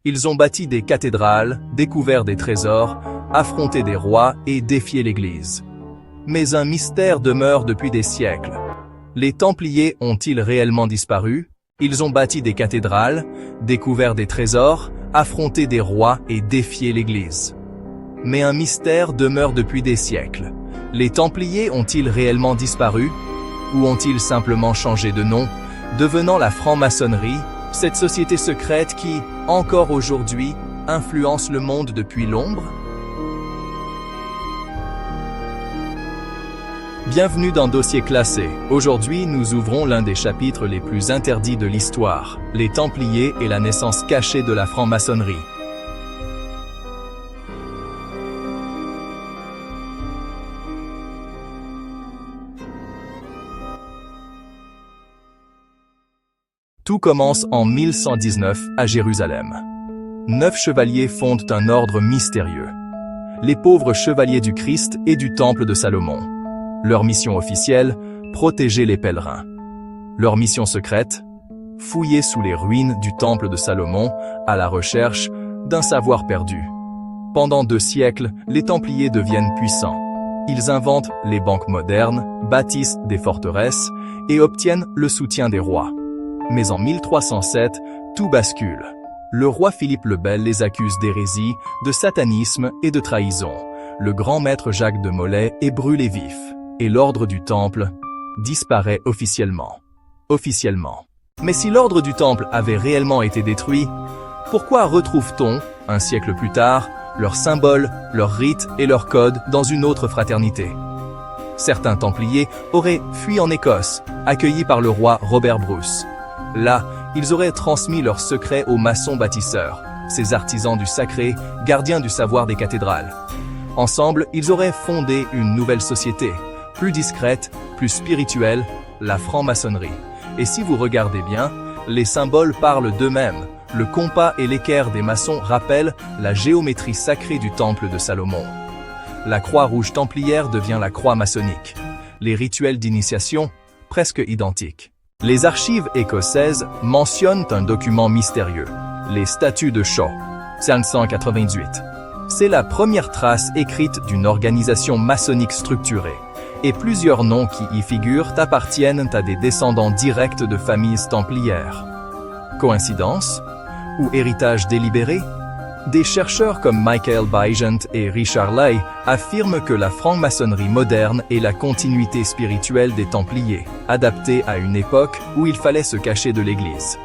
Ils ont bâti des cathédrales, découvert des trésors, affronté des rois et défié l'Église. Mais un mystère demeure depuis des siècles. Les Templiers ont-ils réellement disparu? Ils ont bâti des cathédrales, découvert des trésors, affronté des rois et défié l'Église. Mais un mystère demeure depuis des siècles. Les Templiers ont-ils réellement disparu? Ou ont-ils simplement changé de nom, devenant la franc-maçonnerie, cette société secrète qui, encore aujourd'hui, influence le monde depuis l'ombre? Bienvenue dans Dossier classé. Aujourd'hui, nous ouvrons l'un des chapitres les plus interdits de l'histoire, les Templiers et la naissance cachée de la franc-maçonnerie. Tout commence en 1119 à Jérusalem. 9 chevaliers fondent un ordre mystérieux. Les pauvres chevaliers du Christ et du Temple de Salomon. Leur mission officielle, protéger les pèlerins. Leur mission secrète, fouiller sous les ruines du Temple de Salomon à la recherche d'un savoir perdu. Pendant 2 siècles, les Templiers deviennent puissants. Ils inventent les banques modernes, bâtissent des forteresses et obtiennent le soutien des rois. Mais en 1307, tout bascule. Le roi Philippe le Bel les accuse d'hérésie, de satanisme et de trahison. Le grand maître Jacques de Molay est brûlé vif. Et l'ordre du Temple disparaît officiellement. Mais si l'ordre du Temple avait réellement été détruit, pourquoi retrouve-t-on, un siècle plus tard, leurs symboles, leurs rites et leurs codes dans une autre fraternité? Certains Templiers auraient fui en Écosse, accueillis par le roi Robert Bruce. Là, ils auraient transmis leurs secrets aux maçons bâtisseurs, ces artisans du sacré, gardiens du savoir des cathédrales. Ensemble, ils auraient fondé une nouvelle société, plus discrète, plus spirituelle, la franc-maçonnerie. Et si vous regardez bien, les symboles parlent d'eux-mêmes. Le compas et l'équerre des maçons rappellent la géométrie sacrée du Temple de Salomon. La croix rouge templière devient la croix maçonnique. Les rituels d'initiation, presque identiques. Les archives écossaises mentionnent un document mystérieux, les statuts de Shaw, 588. C'est la première trace écrite d'une organisation maçonnique structurée, et plusieurs noms qui y figurent appartiennent à des descendants directs de familles templières. Coïncidence? Ou héritage délibéré? Des chercheurs comme Michael Bygent et Richard Lay affirment que la franc-maçonnerie moderne est la continuité spirituelle des Templiers, adaptée à une époque où il fallait se cacher de l'Église.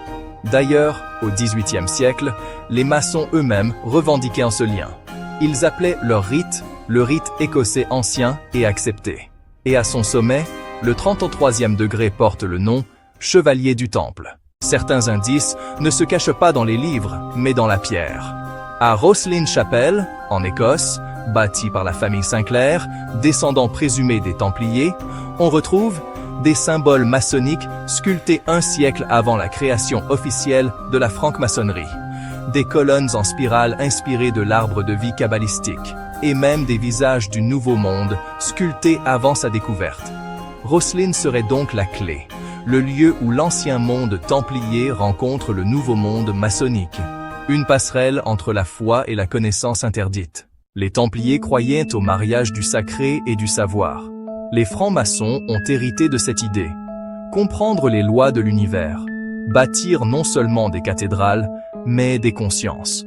D'ailleurs, au XVIIIe siècle, les maçons eux-mêmes revendiquaient ce lien. Ils appelaient leur rite le rite écossais ancien et accepté. Et à son sommet, le 33e degré porte le nom « Chevalier du Temple ». Certains indices ne se cachent pas dans les livres, mais dans la pierre. À Rosslyn Chapel, en Écosse, bâtie par la famille Sinclair, descendant présumé des Templiers, on retrouve des symboles maçonniques sculptés 1 siècle avant la création officielle de la franc-maçonnerie. Des colonnes en spirale inspirées de l'arbre de vie kabbalistique, et même des visages du Nouveau Monde sculptés avant sa découverte. Rosslyn serait donc la clé, le lieu où l'ancien monde templier rencontre le Nouveau Monde maçonnique. Une passerelle entre la foi et la connaissance interdite. Les Templiers croyaient au mariage du sacré et du savoir. Les francs-maçons ont hérité de cette idée. Comprendre les lois de l'univers. Bâtir non seulement des cathédrales, mais des consciences.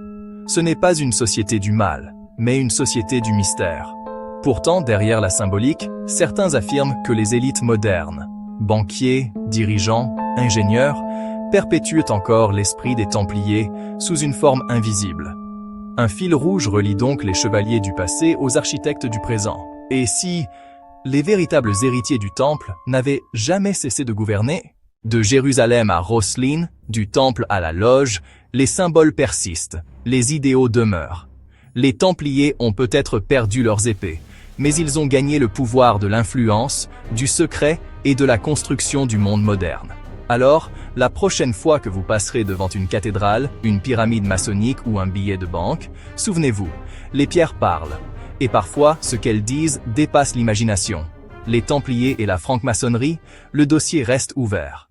Ce n'est pas une société du mal, mais une société du mystère. Pourtant, derrière la symbolique, certains affirment que les élites modernes, banquiers, dirigeants, ingénieurs, perpétuent encore l'esprit des Templiers sous une forme invisible. Un fil rouge relie donc les chevaliers du passé aux architectes du présent. Et si les véritables héritiers du Temple n'avaient jamais cessé de gouverner? De Jérusalem à Rosslyn, du Temple à la Loge, les symboles persistent, les idéaux demeurent. Les Templiers ont peut-être perdu leurs épées, mais ils ont gagné le pouvoir de l'influence, du secret et de la construction du monde moderne. Alors, la prochaine fois que vous passerez devant une cathédrale, une pyramide maçonnique ou un billet de banque, souvenez-vous, les pierres parlent. Et parfois, ce qu'elles disent dépasse l'imagination. Les Templiers et la franc-maçonnerie, le dossier reste ouvert.